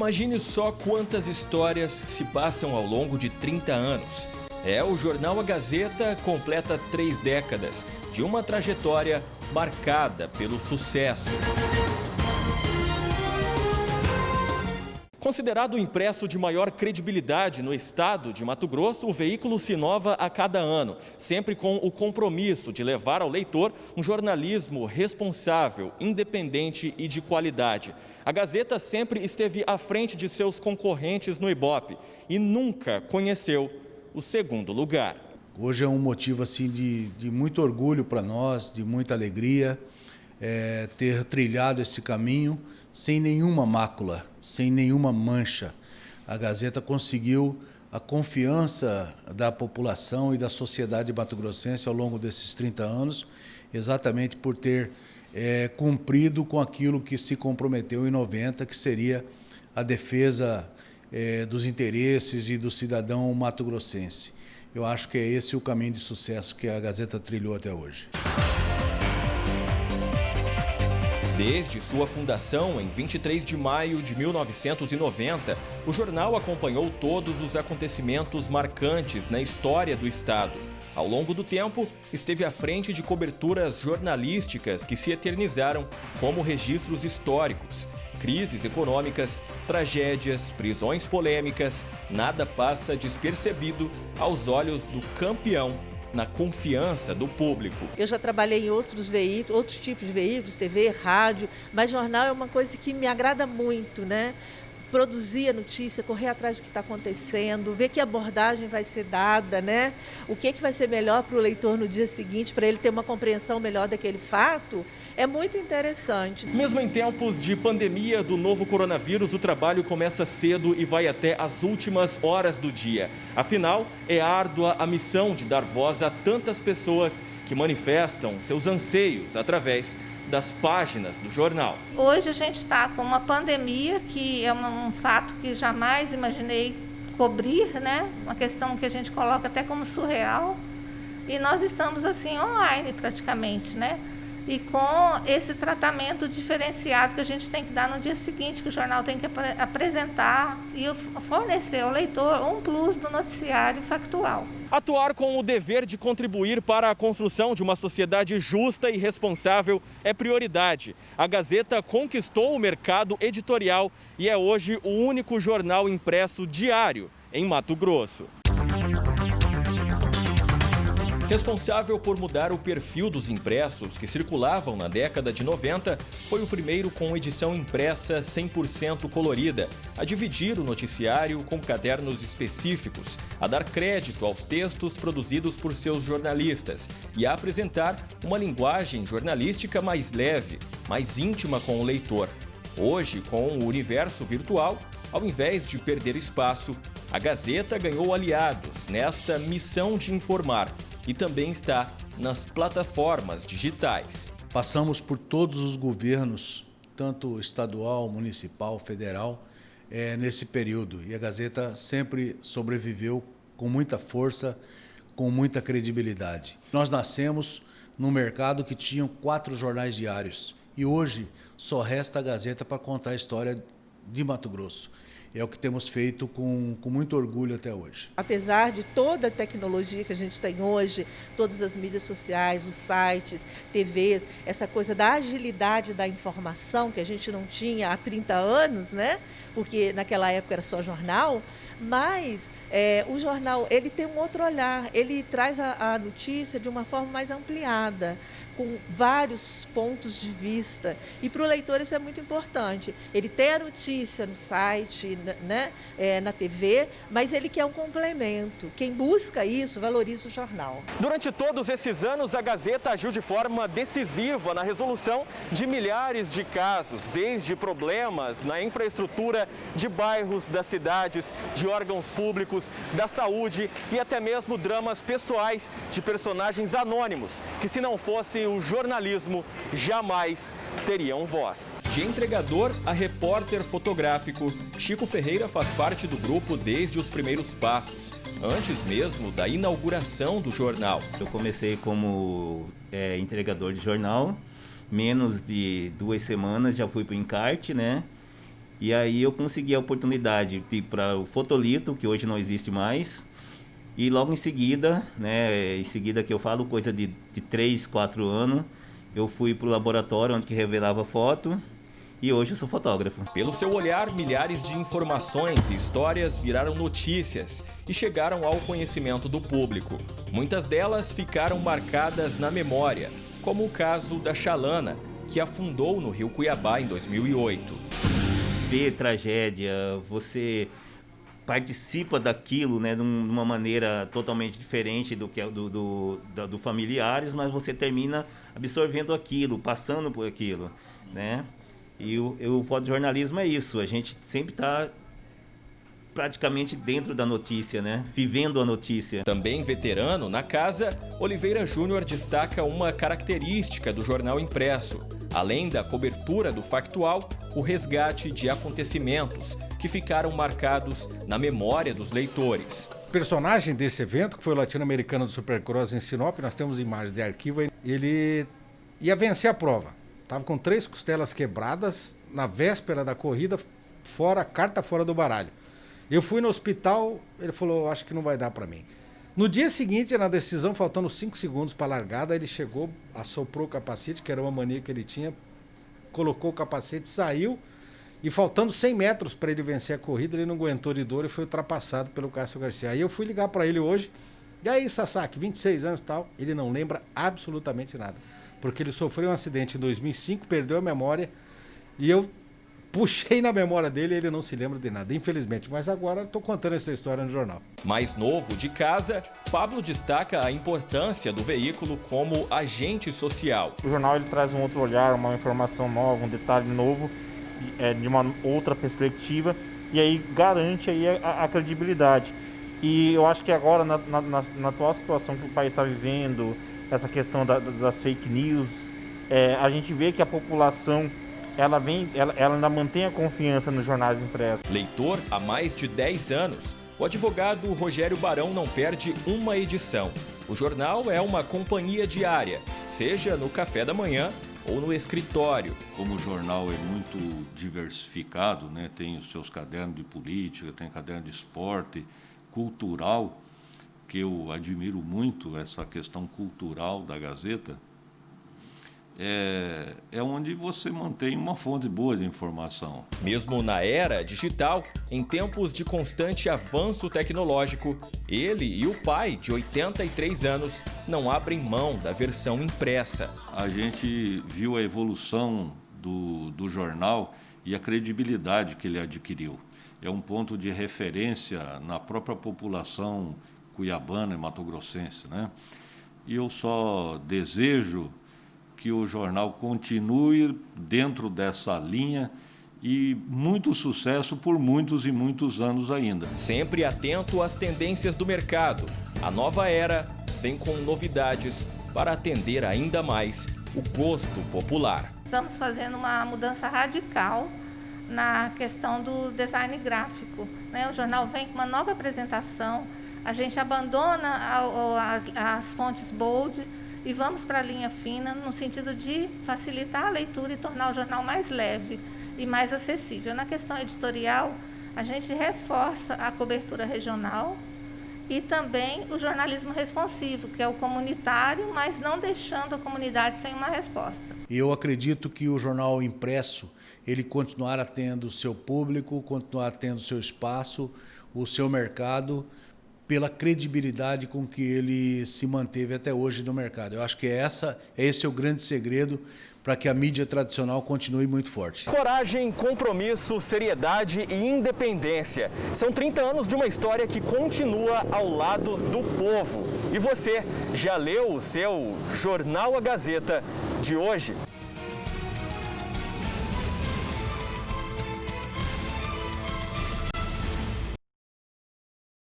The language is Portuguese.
Imagine só quantas histórias se passam ao longo de 30 anos. O jornal A Gazeta completa 3 décadas de uma trajetória marcada pelo sucesso. Considerado o impresso de maior credibilidade no estado de Mato Grosso, o veículo se inova a cada ano, sempre com o compromisso de levar ao leitor um jornalismo responsável, independente e de qualidade. A Gazeta sempre esteve à frente de seus concorrentes no Ibope e nunca conheceu o segundo lugar. Hoje é um motivo assim, de muito orgulho para nós, de muita alegria, ter trilhado esse caminho sem nenhuma mácula, sem nenhuma mancha. A Gazeta conseguiu a confiança da população e da sociedade mato-grossense ao longo desses 30 anos, exatamente por ter cumprido com aquilo que se comprometeu em 90, que seria a defesa dos interesses e do cidadão mato-grossense. Eu acho que é esse o caminho de sucesso que a Gazeta trilhou até hoje. Desde sua fundação, em 23 de maio de 1990, o jornal acompanhou todos os acontecimentos marcantes na história do estado. Ao longo do tempo, esteve à frente de coberturas jornalísticas que se eternizaram como registros históricos. Crises econômicas, tragédias, prisões polêmicas, nada passa despercebido aos olhos do campeão na confiança do público. Eu já trabalhei em outros veículos, outros tipos de veículos, TV, rádio, mas jornal é uma coisa que me agrada muito, né? Produzir a notícia, correr atrás do que está acontecendo, ver que abordagem vai ser dada, né? O que vai ser melhor para o leitor no dia seguinte, para ele ter uma compreensão melhor daquele fato, é muito interessante. Mesmo em tempos de pandemia do novo coronavírus, o trabalho começa cedo e vai até as últimas horas do dia. Afinal, é árdua a missão de dar voz a tantas pessoas que manifestam seus anseios através das páginas do jornal. Hoje a gente está com uma pandemia que é um fato que jamais imaginei cobrir, né? Uma questão que a gente coloca até como surreal. E nós estamos assim online praticamente, né? E com esse tratamento diferenciado que a gente tem que dar no dia seguinte, que o jornal tem que apresentar e fornecer ao leitor um plus do noticiário factual. Atuar com o dever de contribuir para a construção de uma sociedade justa e responsável é prioridade. A Gazeta conquistou o mercado editorial e é hoje o único jornal impresso diário em Mato Grosso. Responsável por mudar o perfil dos impressos que circulavam na década de 90, foi o primeiro com edição impressa 100% colorida, a dividir o noticiário com cadernos específicos, a dar crédito aos textos produzidos por seus jornalistas e a apresentar uma linguagem jornalística mais leve, mais íntima com o leitor. Hoje, com o universo virtual, ao invés de perder espaço, a Gazeta ganhou aliados nesta missão de informar e também está nas plataformas digitais. Passamos por todos os governos, tanto estadual, municipal, federal, nesse período. E a Gazeta sempre sobreviveu com muita força, com muita credibilidade. Nós nascemos num mercado que tinha 4 jornais diários e hoje só resta a Gazeta para contar a história de Mato Grosso. É o que temos feito com muito orgulho até hoje. Apesar de toda a tecnologia que a gente tem hoje, todas as mídias sociais, os sites, TVs, essa coisa da agilidade da informação que a gente não tinha há 30 anos, né? Porque naquela época era só jornal, mas o jornal ele tem um outro olhar, ele traz a notícia de uma forma mais ampliada, com vários pontos de vista. E para o leitor isso é muito importante. Ele tem a notícia no site, né, na TV, mas ele quer um complemento. Quem busca isso, valoriza o jornal. Durante todos esses anos, a Gazeta agiu de forma decisiva na resolução de milhares de casos, desde problemas na infraestrutura de bairros, das cidades, de órgãos públicos, da saúde e até mesmo dramas pessoais de personagens anônimos, que se não fosse o jornalismo, jamais teriam voz. De entregador a repórter fotográfico, Chico Ferreira faz parte do grupo desde os primeiros passos, antes mesmo da inauguração do jornal. Eu comecei como entregador de jornal, menos de 2 semanas já fui para o encarte, né? E aí eu consegui a oportunidade de ir para o Fotolito, que hoje não existe mais. E logo em seguida, né, que eu falo, coisa de 3, 4 anos, eu fui para o laboratório onde que revelava foto. E hoje eu sou fotógrafo. Pelo seu olhar, milhares de informações e histórias viraram notícias e chegaram ao conhecimento do público. Muitas delas ficaram marcadas na memória, como o caso da Xalana, que afundou no rio Cuiabá em 2008. Ver tragédia, você participa daquilo, né, de uma maneira totalmente diferente do que do familiares, mas você termina absorvendo aquilo, passando por aquilo, né? E o fotojornalismo é isso, a gente sempre está praticamente dentro da notícia, né? Vivendo a notícia. Também veterano na casa, Oliveira Júnior destaca uma característica do jornal impresso. Além da cobertura do factual, o resgate de acontecimentos que ficaram marcados na memória dos leitores. O personagem desse evento, que foi o latino-americano do Supercross em Sinop, nós temos imagens de arquivo, ele ia vencer a prova. Estava com 3 costelas quebradas na véspera da corrida, carta fora do baralho. Eu fui no hospital, ele falou, acho que não vai dar para mim. No dia seguinte, na decisão, faltando 5 segundos para a largada, ele chegou, assoprou o capacete, que era uma mania que ele tinha, colocou o capacete, saiu, e faltando 100 metros para ele vencer a corrida, ele não aguentou de dor e foi ultrapassado pelo Cássio Garcia. Aí eu fui ligar para ele hoje, e aí, Sasaki, 26 anos e tal, ele não lembra absolutamente nada. Porque ele sofreu um acidente em 2005, perdeu a memória, e eu puxei na memória dele e ele não se lembra de nada, infelizmente. Mas agora estou contando essa história no jornal. Mais novo de casa, Pablo destaca a importância do veículo como agente social. O jornal ele traz um outro olhar, uma informação nova, um detalhe novo, de uma outra perspectiva, e aí garante aí a credibilidade. E eu acho que agora, na atual situação que o país está vivendo, essa questão das fake news, a gente vê que a população ela ainda mantém a confiança nos jornais impressos. Leitor há mais de 10 anos, o advogado Rogério Barão não perde uma edição. O jornal é uma companhia diária, seja no café da manhã ou no escritório. Como o jornal é muito diversificado, né? Tem os seus cadernos de política, tem caderno de esporte, cultural, que eu admiro muito essa questão cultural da Gazeta, é onde você mantém uma fonte boa de informação. Mesmo na era digital, em tempos de constante avanço tecnológico, ele e o pai, de 83 anos, não abrem mão da versão impressa. A gente viu a evolução do jornal e a credibilidade que ele adquiriu. É um ponto de referência na própria população cuiabana e matogrossense, né? E eu só desejo que o jornal continue dentro dessa linha e muito sucesso por muitos e muitos anos ainda. Sempre atento às tendências do mercado, a nova era vem com novidades para atender ainda mais o gosto popular. Estamos fazendo uma mudança radical na questão do design gráfico, né? O jornal vem com uma nova apresentação, a gente abandona as fontes bold e vamos para a linha fina, no sentido de facilitar a leitura e tornar o jornal mais leve e mais acessível. Na questão editorial, a gente reforça a cobertura regional e também o jornalismo responsivo, que é o comunitário, mas não deixando a comunidade sem uma resposta. E eu acredito que o jornal impresso, ele continuará tendo o seu público, continuará tendo o seu espaço, o seu mercado, pela credibilidade com que ele se manteve até hoje no mercado. Eu acho que esse é o grande segredo para que a mídia tradicional continue muito forte. Coragem, compromisso, seriedade e independência. São 30 anos de uma história que continua ao lado do povo. E você já leu o seu Jornal A Gazeta de hoje?